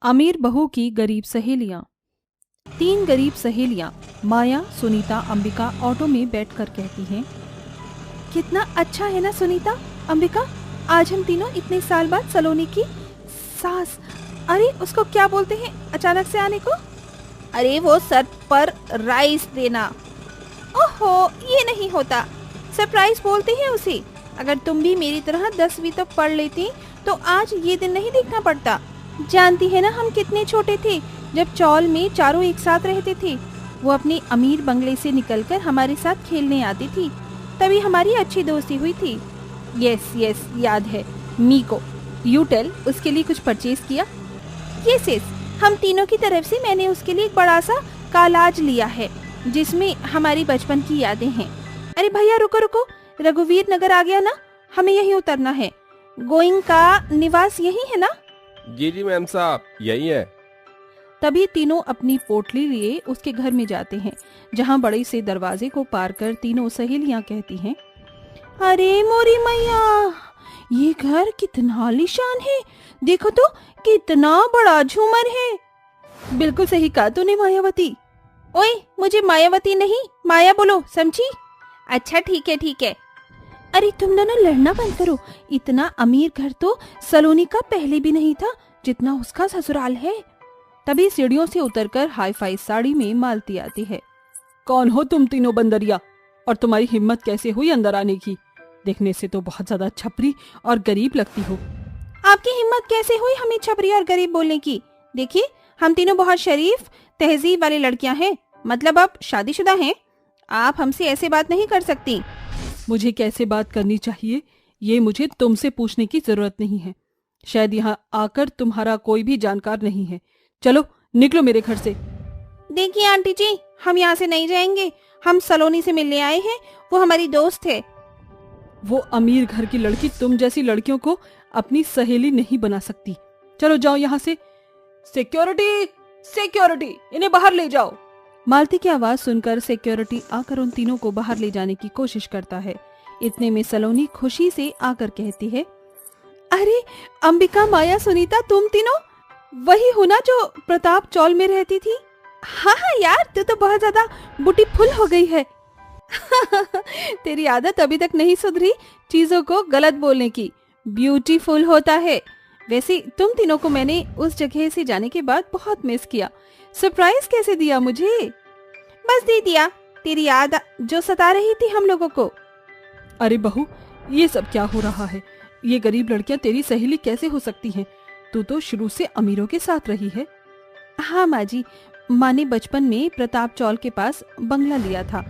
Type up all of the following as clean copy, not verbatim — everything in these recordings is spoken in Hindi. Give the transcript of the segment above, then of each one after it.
अमीर बहू की गरीब सहेलियां। तीन गरीब सहेलियां माया, सुनीता, अंबिका ऑटो में बैठकर कहती हैं, कितना अच्छा है ना सुनीता, अंबिका, आज हम तीनों इतने साल बाद सलोनी की सास, अरे उसको क्या बोलते हैं अचानक से आने को? अरे वो सर पर राइस देना। ओहो, ये नहीं होता, सरप्राइज बोलते हैं उसे। अगर तुम भी मेरी तरह 10वीं तक पढ़ लेती तो आज ये दिन नहीं देखना पड़ता। जानती है ना हम कितने छोटे थे जब चौल में चारों एक साथ रहते थे। वो अपने अमीर बंगले से निकलकर हमारे साथ खेलने आती थी, तभी हमारी अच्छी दोस्ती हुई थी। यस यस, याद है। मीको, यू टेल, उसके लिए कुछ परचेज किया? यस यस, हम तीनों की तरफ से मैंने उसके लिए एक बड़ा सा कालाज लिया है जिसमें हमारी बचपन की यादें हैं। अरे भैया रुको रुको, रघुवीर नगर आ गया ना, हमें यहीं उतरना है। गोइंग का निवास यही है ना? जी जी मैम साहब, यही है। तभी तीनों अपनी पोटली लिए उसके घर में जाते हैं, जहां बड़े से दरवाजे को पार कर तीनों सहेलियां कहती हैं, अरे मोरी मैया, ये घर कितना आलीशान है, देखो तो कितना बड़ा झूमर है। बिल्कुल सही कहा तूने मायावती। ओए, मुझे मायावती नहीं, माया बोलो, समझी? अच्छा ठीक है ठीक है। अरे तुम दोनों लड़ना बंद करो, इतना अमीर घर तो सलोनी का पहले भी नहीं था जितना उसका ससुराल है। तभी सीढ़ियों से उतरकर हाई फाई साड़ी में मालती आती है। कौन हो तुम तीनों बंदरिया, और तुम्हारी हिम्मत कैसे हुई अंदर आने की? देखने से तो बहुत ज्यादा छपरी और गरीब लगती हो। आपकी हिम्मत कैसे हुई हमें छपरी और गरीब बोलने की? देखिए, हम तीनों बहुत शरीफ तहजीब वाली लड़कियां हैं, मतलब अब शादीशुदा हैं। आप हमसे ऐसे बात नहीं कर सकती। मुझे कैसे बात करनी चाहिए ये मुझे तुमसे पूछने की जरूरत नहीं है। शायद यहाँ आकर तुम्हारा कोई भी जानकार नहीं है। चलो निकलो मेरे घर से। देखिए आंटी जी, हम यहाँ से नहीं जाएंगे। हम सलोनी से मिलने आए हैं, वो हमारी दोस्त है। वो अमीर घर की लड़की तुम जैसी लड़कियों को अपनी सहेली नहीं बना सकती। चलो जाओ यहाँ से। सिक्योरिटी, सिक्योरिटी, इन्हें बाहर ले जाओ। मालती की आवाज सुनकर सिक्योरिटी आकर उन तीनों को बाहर ले जाने की कोशिश करता है। इतने में सलोनी खुशी से आकर कहती है, अरे अंबिका, माया, सुनीता, तुम तीनों वही हो ना जो प्रताप चौल में रहती थी? हाँ हाँ यार, तू तो बहुत ज्यादा बुटी फुल हो गई है। तेरी आदत अभी तक नहीं सुधरी चीजों को गलत बोलने की। ब्यूटीफुल होता है। वैसे तुम तीनों को मैंने उस जगह से जाने के बाद बहुत मिस किया। सरप्राइज कैसे दिया मुझे? बस दे दिया, तेरी याद जो सता रही थी हम लोगों को। अरे बहू, ये सब क्या हो रहा है? ये गरीब लड़कियां तेरी सहेली कैसे हो सकती हैं? तू तो शुरू से अमीरों के साथ रही है। हाँ माँ जी, माँ ने बचपन में प्रताप चौल के पास बंगला लिया था,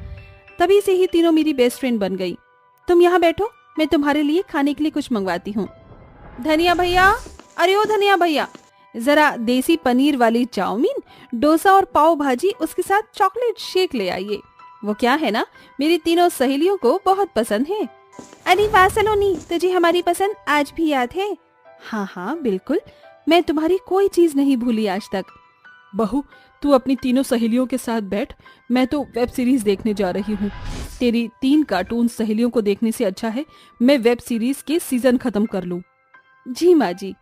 तभी से ही तीनों मेरी बेस्ट फ्रेंड बन गई। तुम यहाँ बैठो, मैं तुम्हारे लिए खाने के लिए कुछ मंगवाती हूँ। धनिया भैया, अरे ओ धनिया भैया, जरा देसी पनीर वाली चाउमीन, डोसा और पाव भाजी, उसके साथ चॉकलेट शेक ले आइए। वो क्या है ना, मेरी तीनों सहेलियों को बहुत पसंद है। अरे वाह सलोनी, तुझे हमारी पसंद आज भी याद है। हाँ हाँ बिल्कुल, मैं तुम्हारी कोई चीज नहीं भूली आज तक। बहू, तू अपनी तीनों सहेलियों के साथ बैठ, मैं तो वेब सीरीज देखने जा रही हूँ। तेरी 3 कार्टून सहेलियों को देखने से अच्छा है मैं वेब सीरीज के सीजन खत्म कर लूँ। जी माँ जी।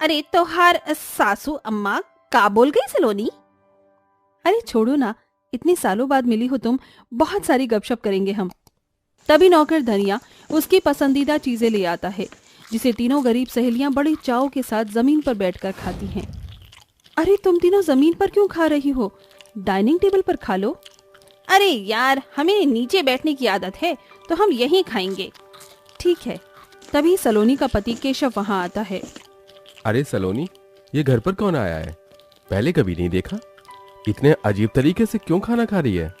अरे तोहार सासू अम्मा का बोल गई सलोनी? अरे छोड़ो ना, इतने सालों बाद मिली हो तुम, बहुत सारी गपशप करेंगे हम। तभी नौकर धनिया उसकी पसंदीदा चीजें ले आता है, जिसे तीनों गरीब सहेलियां बड़े चाव के साथ जमीन पर बैठकर खाती हैं। अरे तुम तीनों जमीन पर क्यों खा रही हो? डाइनिंग टेबल पर खा लो। अरे यार, हमें नीचे बैठने की आदत है तो हम यहीं खाएंगे। ठीक है। तभी सलोनी का पति केशव वहाँ आता है। अरे सलोनी, ये घर पर कौन आया है? पहले कभी नहीं देखा। इतने अजीब तरीके से क्यों खाना खा रही है?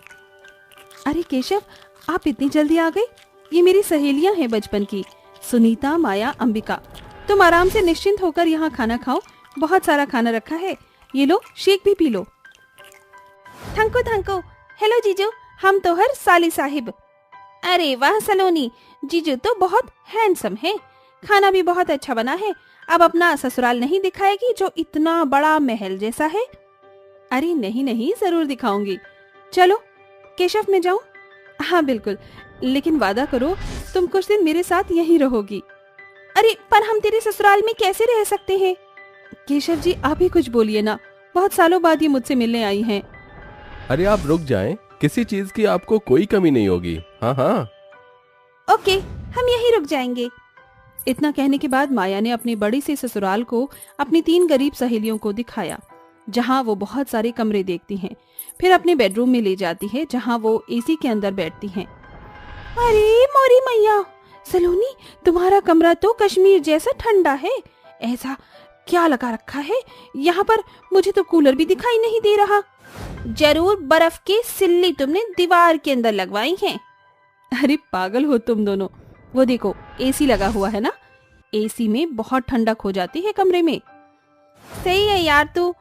अरे केशव, आप इतनी जल्दी आ गए? ये मेरी सहेलियां हैं बचपन की, सुनीता, माया, अंबिका। तुम आराम से निश्चिंत होकर यहाँ खाना खाओ, बहुत सारा खाना रखा है। ये लो, शेक भी पी लो। थैंको थैंको। हेलो जीजू, हम तो हर साली साहिब। अरे वाह सलोनी, जीजू तो बहुत हैंडसम है, खाना भी बहुत अच्छा बना है। अब अपना ससुराल नहीं दिखाएगी जो इतना बड़ा महल जैसा है? अरे नहीं नहीं, जरूर दिखाऊंगी। चलो केशव, मैं जाऊं? हाँ बिल्कुल, लेकिन वादा करो तुम कुछ दिन मेरे साथ यहीं रहोगी। अरे पर हम तेरे ससुराल में कैसे रह सकते हैं? केशव जी, आप ही कुछ बोलिए ना, बहुत सालों बाद ये मुझसे मिलने आई हैं। अरे आप रुक जाएं, किसी चीज की आपको कोई कमी नहीं होगी। हाँ हाँ। ओके, हम यहीं रुक जाएंगे। इतना कहने के बाद माया ने अपने बड़ी से ससुराल को अपनी 3 गरीब सहेलियों को दिखाया, जहां वो बहुत सारे कमरे देखती हैं। फिर अपने बेडरूम में ले जाती है, जहां वो एसी के अंदर बैठती हैं। अरे मोरी मैया, सलोनी तुम्हारा कमरा तो कश्मीर जैसा ठंडा है। ऐसा क्या लगा रखा है यहाँ पर? मुझे तो कूलर भी दिखाई नहीं दे रहा। जरूर बर्फ की सिल्ली तुमने दीवार के अंदर लगवाई है। अरे पागल हो तुम दोनों, वो देखो एसी लगा हुआ है ना, एसी में बहुत ठंडक हो जाती है कमरे में। सही है यार, तू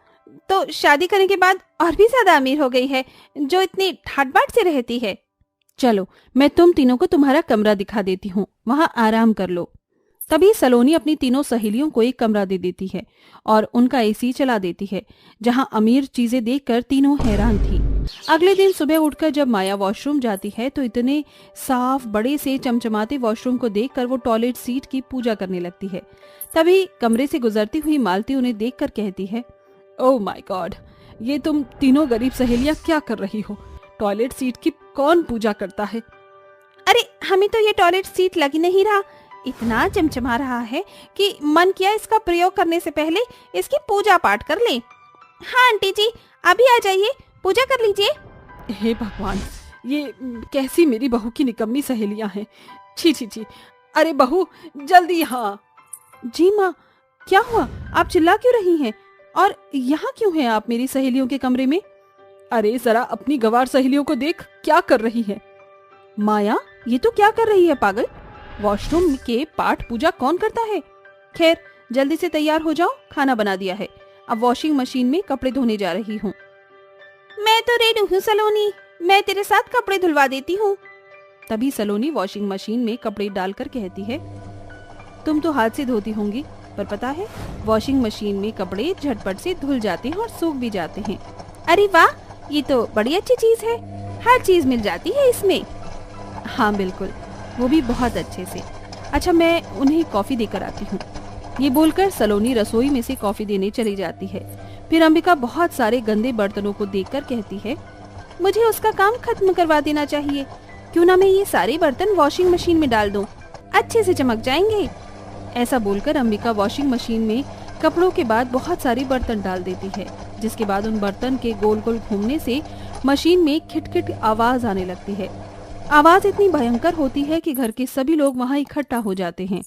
तो शादी करने के बाद और भी ज्यादा अमीर हो गई है, जो इतनी ठाट बाट से रहती है। चलो मैं तुम तीनों को तुम्हारा कमरा दिखा देती हूँ, वहाँ आराम कर लो। तभी सलोनी अपनी तीनों सहेलियों को एक कमरा दे देती है और उनका एसी चला देती है, जहाँ अमीर चीजें देखकर तीनों हैरान थी। अगले दिन सुबह उठकर जब माया वॉशरूम जाती है तो इतने साफ बड़े से चमचमाते वॉशरूम को देखकर वो टॉयलेट सीट की पूजा करने लगती है। तभी कमरे से गुजरती हुई मालती उन्हें देखकर कहती है, ओह माय गॉड, ये तुम तीनों गरीब सहेलियां क्या कर रही हो? टॉयलेट सीट की कौन पूजा करता है? अरे हमें तो ये टॉयलेट सीट लग ही नहीं रहा, इतना चमचमा रहा है कि मन किया इसका प्रयोग करने से पहले इसकी पूजा पाठ कर ले। हाँ आंटी जी, अभी आ जाइए, पूजा कर लीजिए। हे भगवान, ये कैसी मेरी बहू की निकम्मी सहेलियां हैं। छी छी छी। अरे बहू जल्दी यहाँ। जी माँ, क्या हुआ? आप चिल्ला क्यों रही हैं? और यहाँ क्यों हैं आप मेरी सहेलियों के कमरे में? अरे जरा अपनी गवार सहेलियों को देख, क्या कर रही है? माया, ये तो क्या कर रही है पागल? वॉशरूम के पाठ पूजा कौन करता है? खैर जल्दी से तैयार हो जाओ, खाना बना दिया है, अब वॉशिंग मशीन में कपड़े धोने जा रही हूँ। मैं तो रेडी हूँ सलोनी, मैं तेरे साथ कपड़े धुलवा देती हूँ। तभी सलोनी वॉशिंग मशीन में कपड़े डालकर कहती है, तुम तो हाथ से धोती होंगी, पर पता है वॉशिंग मशीन में कपड़े झटपट से धुल जाते हैं और सूख भी जाते हैं। अरे वाह, ये तो बड़ी अच्छी चीज है, हर चीज मिल जाती है इसमें। हाँ बिल्कुल, वो भी बहुत अच्छे से। अच्छा मैं उन्हें कॉफी देकर आती हूँ। ये बोलकर सलोनी रसोई में से कॉफी देने चली जाती है। फिर अंबिका बहुत सारे गंदे बर्तनों को देखकर कहती है, मुझे उसका काम खत्म करवा देना चाहिए। क्यों ना मैं ये सारे बर्तन वॉशिंग मशीन में डाल दूं, अच्छे से चमक जाएंगे। ऐसा बोलकर अंबिका वॉशिंग मशीन में कपड़ों के बाद बहुत सारे बर्तन डाल देती है, जिसके बाद उन बर्तन के गोल गोल घूमने से मशीन में खिटखिट आवाज आने लगती है। आवाज इतनी भयंकर होती है कि घर के सभी लोग वहाँ इकट्ठा हो जाते हैं।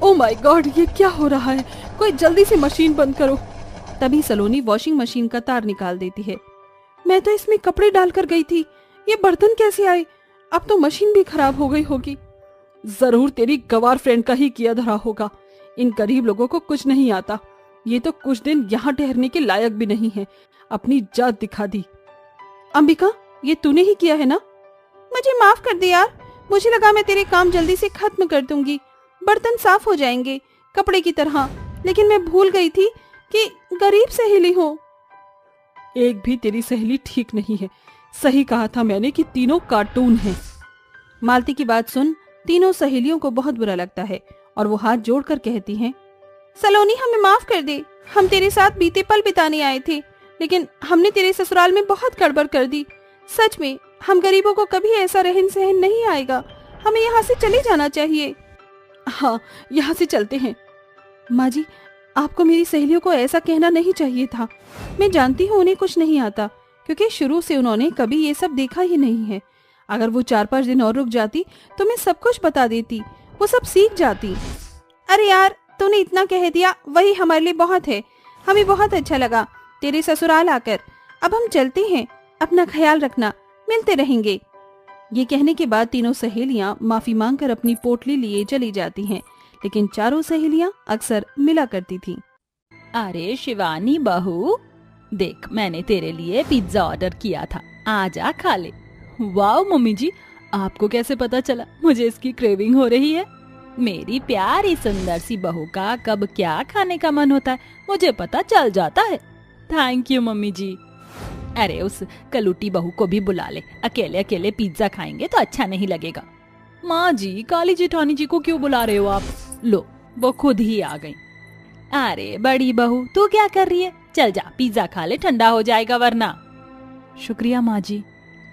ओह माय गॉड, ये क्या हो रहा है? कोई जल्दी से मशीन बंद करो। तभी सलोनी वॉशिंग मशीन का तार निकाल देती है। मैं तो इसमें कपड़े डालकर गई थी, ये बर्तन कैसे आए? अब तो मशीन भी खराब हो गई होगी। जरूर तेरी गवार फ्रेंड का ही किया धरा होगा। इन गरीब लोगों को कुछ नहीं आता, ये तो कुछ दिन यहाँ ठहरने के लायक भी नहीं है, अपनी जात दिखा दी। अंबिका, ये तूने ही किया है ना? मुझे माफ कर दे यार, मुझे लगा मैं तेरे काम जल्दी से खत्म कर दूंगी, बर्तन साफ हो जाएंगे कपड़े की तरह, लेकिन मैं भूल गई थी कि गरीब सहेली हूँ। एक भी तेरी सहेली ठीक नहीं है, सही कहा था मैंने कि तीनों कार्टून हैं। मालती की बात सुन तीनों सहेलियों को बहुत बुरा लगता है और वो हाथ जोड़कर कहती हैं, सलोनी हमें माफ कर दे, हम तेरे साथ बीते पल बिताने आए थे, लेकिन हमने तेरे ससुराल में बहुत गड़बड़ कर दी। सच में हम गरीबों को कभी ऐसा रहन सहन नहीं आएगा, हमें यहाँ से चले जाना चाहिए। हाँ, यहाँ से चलते हैं। माँ जी, आपको मेरी सहेलियों को ऐसा कहना नहीं चाहिए था। मैं जानती हूँ उन्हें कुछ नहीं आता, क्योंकि शुरू से उन्होंने कभी ये सब देखा ही नहीं है। अगर वो 4-5 दिन और रुक जाती तो मैं सब कुछ बता देती, वो सब सीख जाती। अरे यार, तूने इतना कह दिया वही हमारे लिए बहुत है, हमें बहुत अच्छा लगा तेरे ससुराल आकर। अब हम चलते हैं, अपना ख्याल रखना, मिलते रहेंगे। ये कहने के बाद तीनों सहेलियां माफी मांगकर अपनी पोटली लिए चली जाती हैं, लेकिन चारों सहेलियां अक्सर मिला करती थीं। अरे शिवानी बहू, देख मैंने तेरे लिए पिज्जा ऑर्डर किया था, आजा खा ले। वाह मम्मी जी, आपको कैसे पता चला मुझे इसकी क्रेविंग हो रही है? मेरी प्यारी सुंदर सी बहू का कब क्या खाने का मन होता है मुझे पता चल जाता है। थैंक यू मम्मी जी। अरे उस कलूटी बहू को भी बुला ले, अकेले अकेले पिज्जा खाएंगे तो अच्छा नहीं लगेगा। माँ जी, काली जेठानी जी को क्यों बुला रहे हो आप? लो, वो खुद ही आ गई। अरे बड़ी बहू तू क्या कर रही है? चल जा पिज्जा खा ले, ठंडा हो जाएगा वरना। शुक्रिया माँ जी।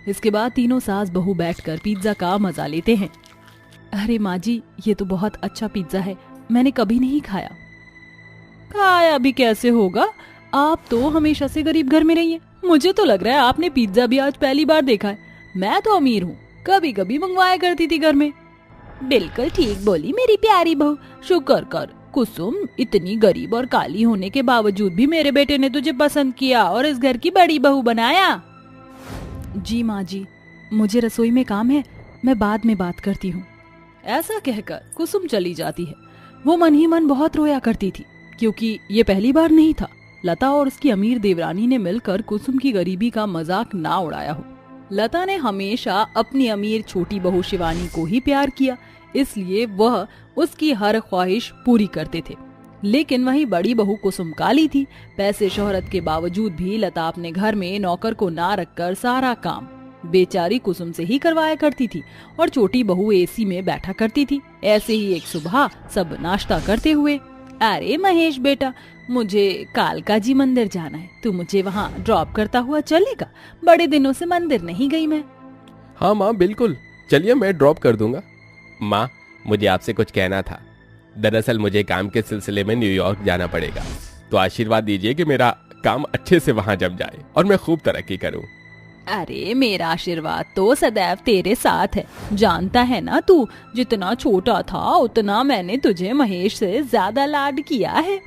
इसके बाद तीनों सास बहू बैठकर पिज्जा का मजा लेते हैं। अरे माँ जी, ये तो बहुत अच्छा पिज्जा है, मैंने कभी नहीं खाया। खाया भी कैसे होगा, आप तो हमेशा से गरीब घर में रही हैं। मुझे तो लग रहा है आपने पिज्जा भी आज पहली बार देखा है। मैं तो अमीर हूँ, कभी कभी मंगवाया करती थी घर में। बिल्कुल ठीक बोली मेरी प्यारी बहू। शुक्र कर कुसुम, इतनी गरीब और काली होने के बावजूद भी मेरे बेटे ने तुझे पसंद किया और इस घर की बड़ी बहू बनाया। जी माँ जी, मुझे रसोई में काम है, मैं बाद में बात करती हूँ। ऐसा कहकर कुसुम चली जाती है। वो मन ही मन बहुत रोया करती थी, क्योंकि ये पहली बार नहीं था लता और उसकी अमीर देवरानी ने मिलकर कुसुम की गरीबी का मजाक ना उड़ाया हो। लता ने हमेशा अपनी अमीर छोटी बहू शिवानी को ही प्यार किया, इसलिए वह उसकी हर ख्वाहिश पूरी करते थे। लेकिन वही बड़ी बहू कुसुम काली थी। पैसे शोहरत के बावजूद भी लता अपने घर में नौकर को ना रखकर सारा काम बेचारी कुसुम से ही करवाया करती थी और छोटी बहू एसी में बैठा करती थी। ऐसे ही एक सुबह सब नाश्ता करते हुए, अरे महेश बेटा, मुझे कालका जी मंदिर जाना है, तू मुझे वहाँ ड्रॉप करता हुआ चलेगा? बड़े दिनों से मंदिर नहीं गई मैं। हाँ माँ बिल्कुल, चलिए मैं ड्रॉप कर दूंगा। माँ, मुझे आपसे कुछ कहना था। दरअसल मुझे काम के सिलसिले में न्यूयॉर्क जाना पड़ेगा, तो आशीर्वाद दीजिए कि मेरा काम अच्छे से वहाँ जम जाए और मैं खूब तरक्की करूँ। अरे मेरा आशीर्वाद तो सदैव तेरे साथ है। जानता है ना, तू जितना छोटा था उतना मैंने तुझे महेश से ज्यादा लाड किया है।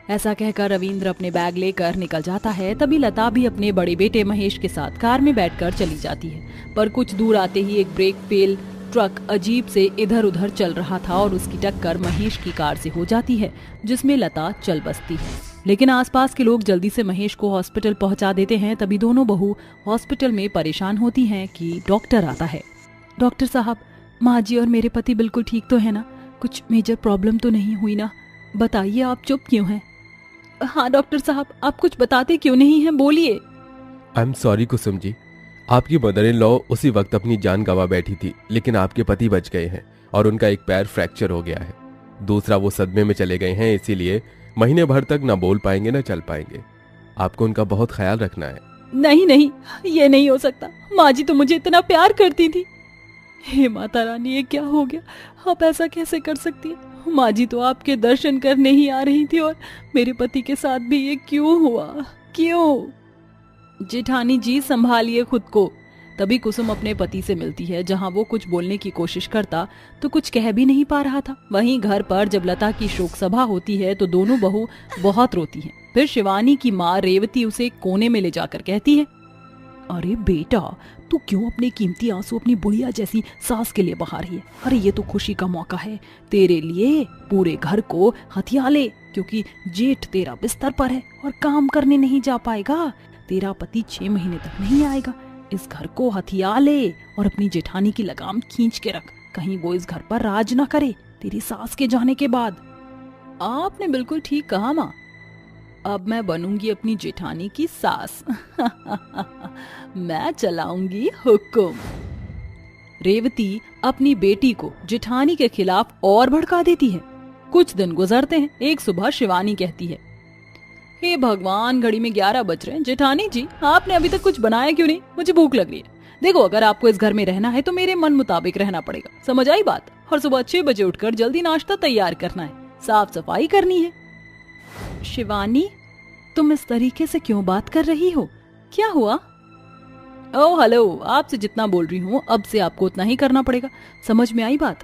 ऐसा कहकर रविंद्र अपने बैग लेकर निकल जाता है। तभी लता भी अपने बड़े बेटे महेश के साथ कार में बैठकर चली जाती है। पर कुछ दूर आते ही एक ब्रेक फेल ट्रक अजीब से इधर उधर चल रहा था और उसकी टक्कर महेश की कार से हो जाती है, जिसमें लता चल बसती है। लेकिन आसपास के लोग जल्दी से महेश को हॉस्पिटल पहुंचा देते हैं। तभी दोनों बहू हॉस्पिटल में परेशान होती हैं कि डॉक्टर आता है। डॉक्टर साहब, माँ जी और मेरे पति बिल्कुल ठीक तो है ना? कुछ मेजर प्रॉब्लम तो नहीं हुई ना? बताइए, आप चुप क्यों हैं? हाँ डॉक्टर साहब, आप कुछ बताते क्यों नहीं हैं, बोलिए। I am sorry Kusum ji, आपकी मदर इन लॉ उसी वक्त अपनी जान गंवा बैठी थी, लेकिन आपके पति बच गए हैं और उनका एक पैर फ्रैक्चर हो गया है। दूसरा, वो सदमे में चले गए हैं, इसीलिए महीने भर तक ना बोल पाएंगे ना चल पाएंगे। आपको उनका बहुत ख्याल रखना है। नहीं नहीं, ये नहीं हो सकता। माँ जी तो मुझे इतना प्यार करती थी। हे माता रानी, ये क्या हो गया? आप ऐसा कैसे कर सकती है? माँ जी तो आपके दर्शन करने ही आ रही थी और मेरे पति के साथ भी ये क्यों हुआ? क्यों? जेठानी जी, संभालिए खुद को। तभी कुसुम अपने पति से मिलती है। जहां वो कुछ बोलने की कोशिश करता तो कुछ कह भी नहीं पा रहा था। वहीं घर पर जब लता की शोक सभा होती है तो दोनों बहू बहुत रोती हैं। फिर शिवानी की माँ रेवती उसे कोने में ले जाकर कहती है, अरे बेटा, तू क्यों अपने कीमती आंसू अपनी बुढ़िया जैसी सास के लिए बहा रही है? अरे ये तो खुशी का मौका है तेरे लिए। पूरे घर को हथिया ले, क्योंकि जेठ तेरा बिस्तर पर है और काम करने नहीं जा पाएगा। तेरा पति 6 महीने तक नहीं आएगा। इस घर को हथिया ले और अपनी जेठानी की लगाम खींच के रख, कहीं वो इस घर पर राज न करे तेरी सास के जाने के बाद। आपने बिल्कुल ठीक कहा माँ, अब मैं बनूंगी अपनी जेठानी की सास। मैं चलाऊंगी हुक्म। रेवती अपनी बेटी को जेठानी के खिलाफ और भड़का देती है। कुछ दिन गुजरते हैं। एक सुबह शिवानी कहती है, हे भगवान, घड़ी में 11 बज रहे हैं। जेठानी जी, आपने अभी तक कुछ बनाया क्यों नहीं? मुझे भूख लग रही है। देखो, अगर आपको इस घर में रहना है तो मेरे मन मुताबिक रहना पड़ेगा, समझ आई बात? हर सुबह 6 बजे उठकर जल्दी नाश्ता तैयार करना है, साफ सफाई करनी है। शिवानी, तुम इस तरीके से क्यों बात कर रही हो? क्या हुआ? ओह हेलो, आपसे जितना बोल रही हूँ अब से आपको उतना ही करना पड़ेगा, समझ में आई बात?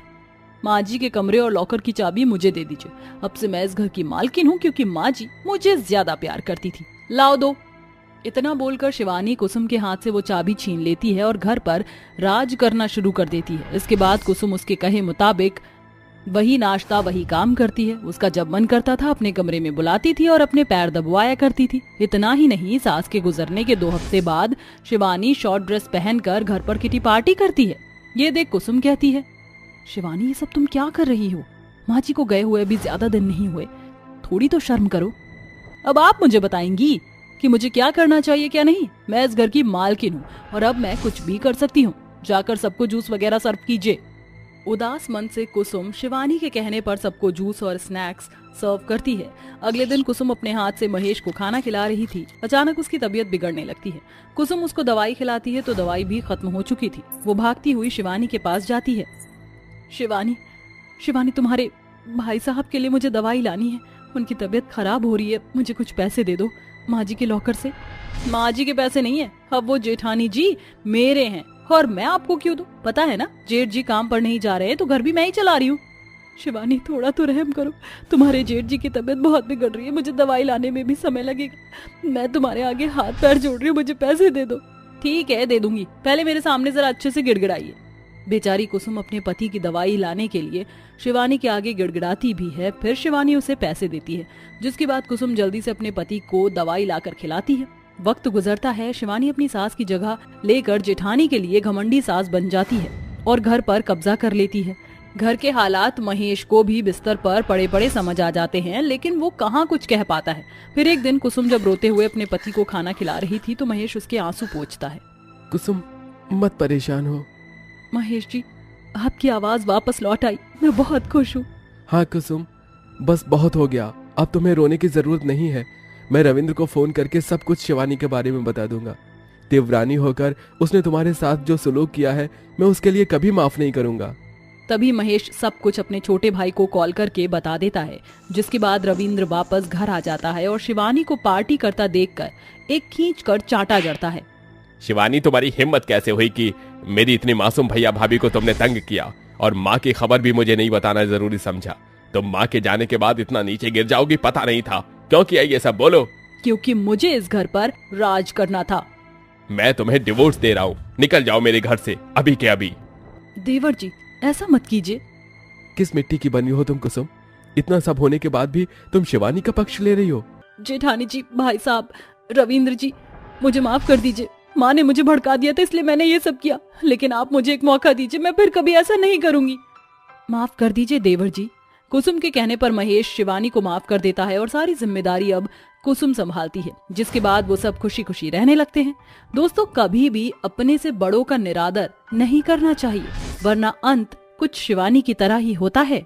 माँ जी के कमरे और लॉकर की चाबी मुझे दे दीजिए। अब से मैं इस घर की मालकिन हूँ, क्योंकि माँ जी मुझे ज्यादा प्यार करती थी। लाओ दो। इतना बोलकर शिवानी कुसुम के हाथ से वो चाबी छीन लेती है और घर पर राज करना शुरू कर देती है। इसके बाद कुसुम उसके कहे मुताबिक वही नाश्ता वही काम करती है। उसका जब मन करता था अपने कमरे में बुलाती थी और अपने पैर दबवाया करती थी। इतना ही नहीं, सास के गुजरने के 2 हफ्ते बाद शिवानी शॉर्ट ड्रेस पहनकर घर पर किटी पार्टी करती है। ये देख कुसुम कहती है, शिवानी, ये सब तुम क्या कर रही हो? माँ जी को गए हुए भी ज्यादा दिन नहीं हुए, थोड़ी तो शर्म करो। अब आप मुझे बताएंगी कि मुझे क्या करना चाहिए क्या नहीं? मैं इस घर की मालकिन हूँ और अब मैं कुछ भी कर सकती हूँ। जाकर सबको जूस वगैरह सर्व कीजिए। उदास मन से कुसुम शिवानी के कहने पर सबको जूस और स्नैक्स सर्व करती है। अगले दिन कुसुम अपने हाथ से महेश को खाना खिला रही थी। अचानक उसकी तबीयत बिगड़ने लगती है। कुसुम उसको दवाई खिलाती है तो दवाई भी खत्म हो चुकी थी। वो भागती हुई शिवानी के पास जाती है। शिवानी, शिवानी तुम्हारे भाई साहब के लिए मुझे दवाई लानी है, उनकी तबीयत खराब हो रही है, मुझे कुछ पैसे दे दो माँ जी के लॉकर से। माँ जी के पैसे नहीं है, अब वो जेठानी जी मेरे हैं और मैं आपको क्यों दूं? पता है ना जेठ जी काम पर नहीं जा रहे हैं तो घर भी मैं ही चला रही हूँ। शिवानी थोड़ा तो रहम करो, तुम्हारे जेठ जी की तबीयत बहुत बिगड़ रही है, मुझे दवाई लाने में भी समय लगेगा। मैं तुम्हारे आगे हाथ पैर जोड़ रही हूँ, मुझे पैसे दे दो। ठीक है दे दूंगी, पहले मेरे सामने जरा अच्छे से गिड़गिड़ाइए। बेचारी कुसुम अपने पति की दवाई लाने के लिए शिवानी के आगे गिड़गिड़ाती भी है, फिर शिवानी उसे पैसे देती है, जिसके बाद कुसुम जल्दी से अपने पति को दवाई लाकर खिलाती है। वक्त गुजरता है, शिवानी अपनी सास की जगह लेकर जेठानी के लिए घमंडी सास बन जाती है और घर पर कब्जा कर लेती है। घर के हालात महेश को भी बिस्तर पर पड़े पड़े समझ आ जाते हैं, लेकिन वो कहाँ कुछ कह पाता है। फिर एक दिन कुसुम जब रोते हुए अपने पति को खाना खिला रही थी तो महेश उसके आंसू पोंछता है। कुसुम मत परेशान हो। महेश जी, आपकी आवाज वापस लौट आई, मैं बहुत खुश हूँ। हाँ कुसुम, बस बहुत हो गया, अब तुम्हें रोने की जरूरत नहीं है। मैं रविंद्र को फोन करके सब कुछ शिवानी के बारे में बता दूंगा। देवरानी होकर उसने तुम्हारे साथ जो सुलूक किया है, मैं उसके लिए कभी माफ नहीं करूंगा। तभी महेश सब कुछ अपने छोटे भाई को कॉल करके बता देता है, जिसके बाद रविंद्र वापस घर आ जाता है और शिवानी को पार्टी करता देखकर एक खींचकर चांटा जड़ता है। शिवानी, तुम्हारी हिम्मत कैसे हुई कि मेरी इतनी मासूम भैया भाभी को तुमने तंग किया और माँ की खबर भी मुझे नहीं बताना जरूरी समझा? तुम माँ के जाने के बाद इतना नीचे गिर जाओगी पता नहीं था। क्यों किया ये सब, बोलो? क्योंकि मुझे इस घर पर राज करना था। मैं तुम्हें डिवोर्स दे रहा हूँ, निकल जाओ मेरे घर से अभी के अभी। देवर जी, ऐसा मत कीजिए। किस मिट्टी की बनी हो तुम कुसुम? इतना सब होने के बाद भी तुम शिवानी का पक्ष ले रही हो। जेठानी जी, भाई साहब, रविंद्र जी, मुझे माफ कर दीजिए। माँ ने मुझे भड़का दिया था इसलिए मैंने ये सब किया, लेकिन आप मुझे एक मौका दीजिए, मैं फिर कभी ऐसा नहीं करूंगी। माफ कर दीजिए देवर जी। कुसुम के कहने पर महेश शिवानी को माफ कर देता है और सारी जिम्मेदारी अब कुसुम संभालती है, जिसके बाद वो सब खुशी खुशी रहने लगते हैं। दोस्तों, कभी भी अपने से बड़ों का निरादर नहीं करना चाहिए, वरना अंत कुछ शिवानी की तरह ही होता है।